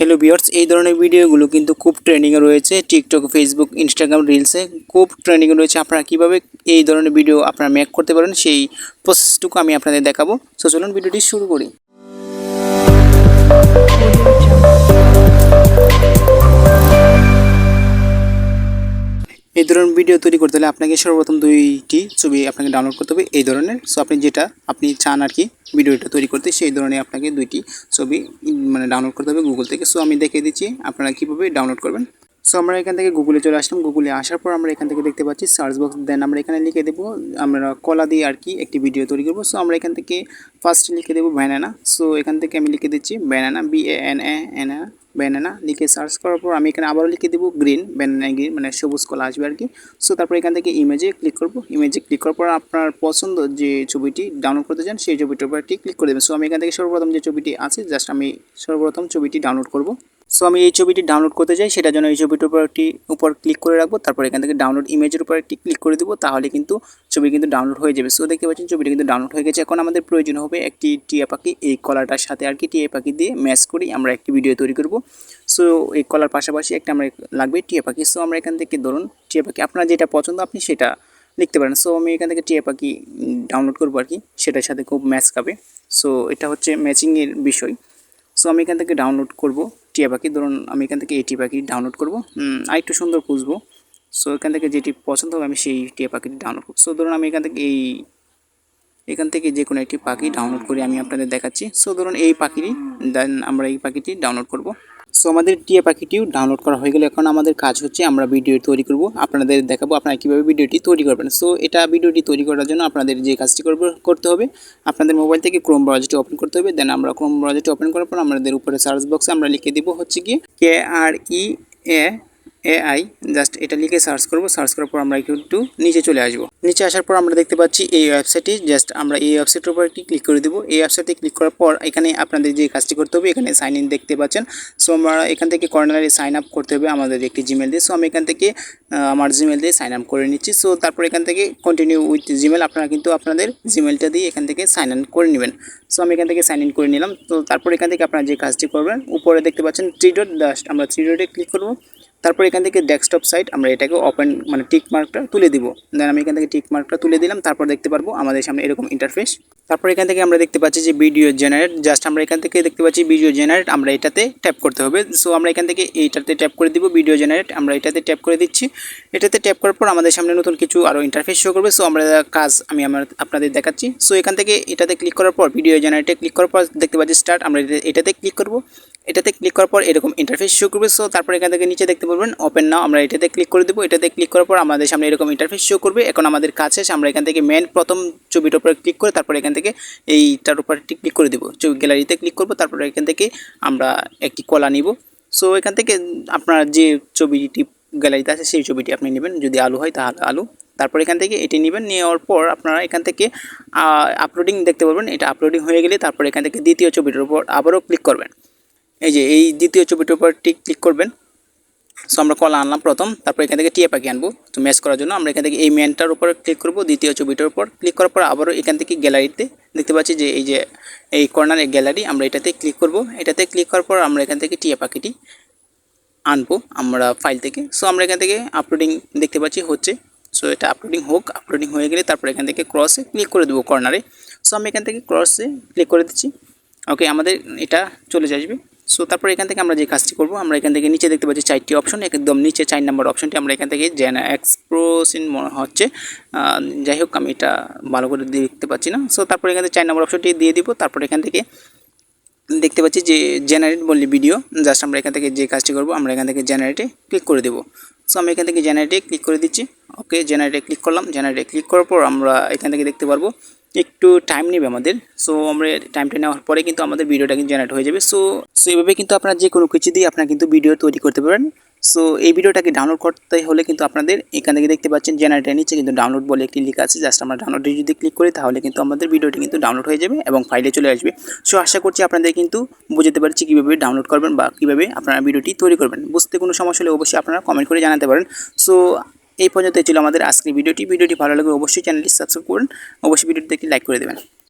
Hello viewers, এই ধরনের ভিডিওগুলো কিন্তু খুব ট্রেন্ডিংয়ে রয়েছে। টিকটক, ফেসবুক, ইনস্টাগ্রাম রিলসে খুব ট্রেন্ডিংয়ে রয়েছে। আপনারা কীভাবে এই ধরনের ভিডিও আপনারা মেক করতে পারেন সেই প্রসেসটুকু আমি আপনাদের দেখাবো। সো চলুন ভিডিওটি শুরু করি। এই ধরনের ভিডিও তৈরি করতে হলে আপনাকে সর্বপ্রথম দুইটি ছবি আপনাকে ডাউনলোড করতে হবে এই ধরনের। সো আপনি যেটা চান আর কি ভিডিওটা তৈরি করতে, সেই ধরনের আপনাকে দুইটি ছবি ডাউনলোড করতে হবে গুগল থেকে। সো আমি দেখিয়ে দিচ্ছি আপনারা কীভাবে ডাউনলোড করবেন। সো আমরা এখান থেকে গুগলে চলে আসলাম। গুগলে আসার পর আমরা এখান থেকে দেখতে পাচ্ছি সার্চ বক্স, দেন আমরা এখানে লিখে দেবো আমরা কলা দিয়ে আর কি একটি ভিডিও তৈরি করবো। সো আমরা এখান থেকে ফার্স্ট লিখে দেবো ব্যানানা। সো এখান থেকে আমি লিখে দিচ্ছি ব্যানানা, BANANA ব্যানানা লিখে সার্চ করার পর আমি এখানে আবারও লিখে দেবো গ্রিন, ব্যানানা গ্রিন সবুজ কলা আসবে আর কি। সো তারপর এখান থেকে ইমেজে ক্লিক করবো। ইমেজে ক্লিক করার পর আপনার পছন্দ যে ছবিটি ডাউনলোড করতে চান সেই ছবিটির উপর একটি ক্লিক করে দেবেন। সো আমি এখান থেকে সর্বপ্রথম যে ছবিটি আছে জাস্ট আমি সর্বপ্রথম ছবিটি ডাউনলোড করব। সো আমি এই ছবিটি ডাউনলোড করতে চাই, সেটার জন্য এই ছবিটির উপর ক্লিক করে রাখবো। তারপর এখান থেকে ডাউনলোড ইমেজের উপর একটি ক্লিক করে দেবো, তাহলে কিন্তু ছবি কিন্তু ডাউনলোড হয়ে যাবে। সো দেখতে পাচ্ছেন ছবিটি কিন্তু ডাউনলোড হয়ে গেছে। এখন আমাদের প্রয়োজন হবে একটি টিয়া পাখি। এই কলাটার সাথে আর কি টিয়া পাখি দিয়ে ম্যাচ করি আমরা একটি ভিডিও তৈরি করব। সো এই কলার পাশাপাশি একটা আমরা লাগবে টিয়া পাখি। সো আমরা এখান থেকে ধরুন টিয়া পাখি আপনার যেটা পছন্দ আপনি সেটা লিখতে পারেন। সো আমি এখান থেকে টিয়া পাখি ডাউনলোড করবো আর কি, সেটার সাথে খুব ম্যাচ খাবে। সো এটা হচ্ছে ম্যাচিংয়ের বিষয়। সো আমি এখান থেকে ডাউনলোড করব টিয়া পাখি। ধরুন আমি এখান থেকে এই টিয়া পাখি ডাউনলোড করবো, আর একটু সুন্দর খুঁজবো। সো এখান থেকে যেটি পছন্দ হবে আমি সেই টিয়া পাখিটি ডাউনলোড করব। সো ধরুন আমি এখান থেকে যে কোনো একটি পাখি ডাউনলোড করে আমি আপনাদের দেখাচ্ছি। সো ধরুন এই পাখিটি, দেন আমরা এই পাখিটি ডাউনলোড করব। সো আমাদের টিয়া পাখিটিও ডাউনলোড করা হয়ে গেলে এখন আমাদের কাজ হচ্ছে আমরা ভিডিও তৈরি করব, আপনাদের দেখাবো আপনারা কীভাবে ভিডিওটি তৈরি করবেন। সো এটা ভিডিওটি তৈরি করার জন্য আপনাদের যে কাজটি করতে হবে, আপনাদের মোবাইল থেকে ক্রোম ব্রাউজারটি ওপেন করতে হবে। দেন আমরা ক্রোম ব্রাউজারটি ওপেন করার পর আমাদের উপরে সার্চ বক্সে আমরা লিখে দিব হচ্ছে গিয়ে KREAI, জাস্ট এটা লিখে সার্চ করব। সার্চ করার পর আমরা একটু নিচে চলে আসব। নিচে আসার পর আমরা দেখতে পাচ্ছি এই ওয়েবসাইটটি, জাস্ট আমরা এই ওয়েবসাইটের উপর একটি ক্লিক করে দেবো। এই ওয়েবসাইটে ক্লিক করার পর এখানে আপনাদের যে কাজটি করতে হবে, এখানে সাইন ইন দেখতে পাচ্ছেন। সো আমরা এখান থেকে কর্নারে সাইন আপ করতে হবে আমাদের একটি জিমেল দিয়ে। সো আমি এখান থেকে আমার জিমেল দিয়ে সাইন আপ করে নিচ্ছি। সো তারপর এখান থেকে কন্টিনিউ উইথ জিমেল, আপনারা কিন্তু আপনাদের জিমেলটা দিয়ে এখান থেকে সাইন ইন করে নেবেন। সো আমি এখান থেকে সাইন ইন করে নিলাম। তো তারপর এখান থেকে আপনারা যে কাজটি করবেন, উপরে দেখতে পাচ্ছেন 3 ডট, জাস্ট আমরা 3 ডটে ক্লিক করব। তারপর এখান থেকে ডেস্কটপ সাইট আমরা এটাকে ওপেন টিক মার্কটা তুলে দিব। দেন আমি এখান থেকে টিক মার্কটা তুলে দিলাম। তারপর দেখতে পারবো আমাদের সামনে এরকম ইন্টারফেস। তারপর এখান থেকে আমরা দেখতে পাচ্ছি যে ভিডিও জেনারেট, জাস্ট আমরা এখান থেকে দেখতে পাচ্ছি ভিডিও জেনারেট, আমরা এটাতে ট্যাপ করতে হবে। সো আমরা এখান থেকে এইটাতে ট্যাপ করে দিব, ভিডিও জেনারেট আমরা এটাতে ট্যাপ করে দিচ্ছি। এটাতে ট্যাপ করার পর আমাদের সামনে নতুন কিছু আরও ইন্টারফেস শো করবে। সো আমরা কাজ আমি আপনাদের দেখাচ্ছি। সো এখান থেকে এটাতে ক্লিক করার পর ভিডিও জেনারেটে ক্লিক করার পর দেখতে পাচ্ছি স্টার্ট, আমরা এটাতে ক্লিক করব। এটাতে ক্লিক করার পর এরকম ইন্টারফেস শো করবে। সো তারপর এখান থেকে নিচে দেখতে পারবেন ওপেন নাও, আমরা এটাতে ক্লিক করে দেবো। এটাতে ক্লিক করার পর আমাদের সামনে এরকম ইন্টারফেস শো করবে। এখন আমাদের কাজ শেষ, আমরা এখান থেকে মেন প্রথম ছবিটার উপরে ক্লিক করে তারপর এখান থেকে এইটার উপর ক্লিক করে দেবো, ছবি গ্যালারিতে ক্লিক করবো। তারপর এখান থেকে আমরা একটি কলা নিব। সো এখান থেকে আপনার যে ছবিটি গ্যালারিতে আছে সেই ছবিটি আপনি নেবেন, যদি আলু হয় তাহলে আলু। তারপর এখান থেকে এটি নেবেন, নেওয়ার পর আপনারা এখান থেকে আপলোডিং দেখতে পারবেন। এটা আপলোডিং হয়ে গেলে তারপর এখান থেকে দ্বিতীয় ছবিটার উপর আবারও ক্লিক করবেন। এই যে এই দ্বিতীয় ছবিটার উপর ক্লিক করবেন। সো আমরা কলা আনলাম প্রথম, তারপর এখান থেকে টিয়া পাখি আনবো তো ম্যাচ করার জন্য। আমরা এখান থেকে এই মেনটার উপর ক্লিক করব, দ্বিতীয় ছবিটার উপর ক্লিক করার পর আবারও এখান থেকে গ্যালারিতে দেখতে পাচ্ছি যে এই কর্নারের গ্যালারি, আমরা এটাতে ক্লিক করব। এটাতে ক্লিক করার পর আমরা এখান থেকে টিয়া পাখিটি আনবো আমরা ফাইল থেকে। সো আমরা এখান থেকে আপলোডিং দেখতে পাচ্ছি হচ্ছে। সো এটা আপলোডিং হোক, আপলোডিং হয়ে গেলে তারপর এখান থেকে ক্রসে ক্লিক করে দেবো কর্নারে। সো আমি এখান থেকে ক্রসে ক্লিক করে দিচ্ছি। ওকে, আমাদের এটা চলে আসবে। সো তারপর এখান থেকে আমরা যে কাজটি করব, আমরা এখান থেকে নিচে দেখতে পাচ্ছি 4টি অপশন, একদম নিচে 4 নম্বর অপশনটি আমরা এখান থেকে এক্সপ্রেসিন মনে হচ্ছে, যাই হোক আমি এটা ভালো করে দেখতে পাচ্ছি না। সো তারপর এখান থেকে 4 নম্বর অপশনটি দিয়ে দিব। তারপর এখান থেকে দেখতে পাচ্ছি যে জেনারেট বললি ভিডিও, জাস্ট আমরা এখান থেকে যে কাজটি করব আমরা এখান থেকে জেনারেটে ক্লিক করে দেব। সো আমি এখান থেকে জেনারেটে ক্লিক করে দিচ্ছি। ওকে, জেনারেটে ক্লিক করলাম। জেনারেটে ক্লিক করার পর আমরা এখান থেকে দেখতে পারবো একটু টাইম নেবে আমাদের। সো আমরা টাইমটা নেওয়ার পরে কিন্তু আমাদের ভিডিওটা কিন্তু জেনারেট হয়ে যাবে। সো এইভাবে কিন্তু আপনারা যে কোনো কিছু দিয়ে আপনারা কিন্তু ভিডিও তৈরি করতে পারেন। সো এই ভিডিওটাকে ডাউনলোড করতে হলে কিন্তু আপনাদের এখান থেকে দেখতে পাচ্ছেন জেনারেটের নিচে কিন্তু ডাউনলোড বলে একটি লিঙ্ক আছে, জাস্ট আমরা ডাউনলোডে যদি ক্লিক করি তাহলে কিন্তু আমাদের ভিডিওটি কিন্তু ডাউনলোড হয়ে যাবে এবং ফাইলে চলে আসবে। সো আশা করছি আপনাদের কিন্তু বুঝতে পারছি কীভাবে ডাউনলোড করবেন বা কীভাবে আপনারা ভিডিওটি তৈরি করবেন। বুঝতে কোনো সমস্যা হলে অবশ্যই আপনারা কমেন্ট করে জানাতে পারেন। সো এই পর্যন্তই ছিল আমাদের আজকের ভিডিওটি ভালো লাগলে অবশ্যই চ্যানেলটি সাবস্ক্রাইব করুন, অবশ্যই ভিডিওটি দেখে লাইক করে দেবেন।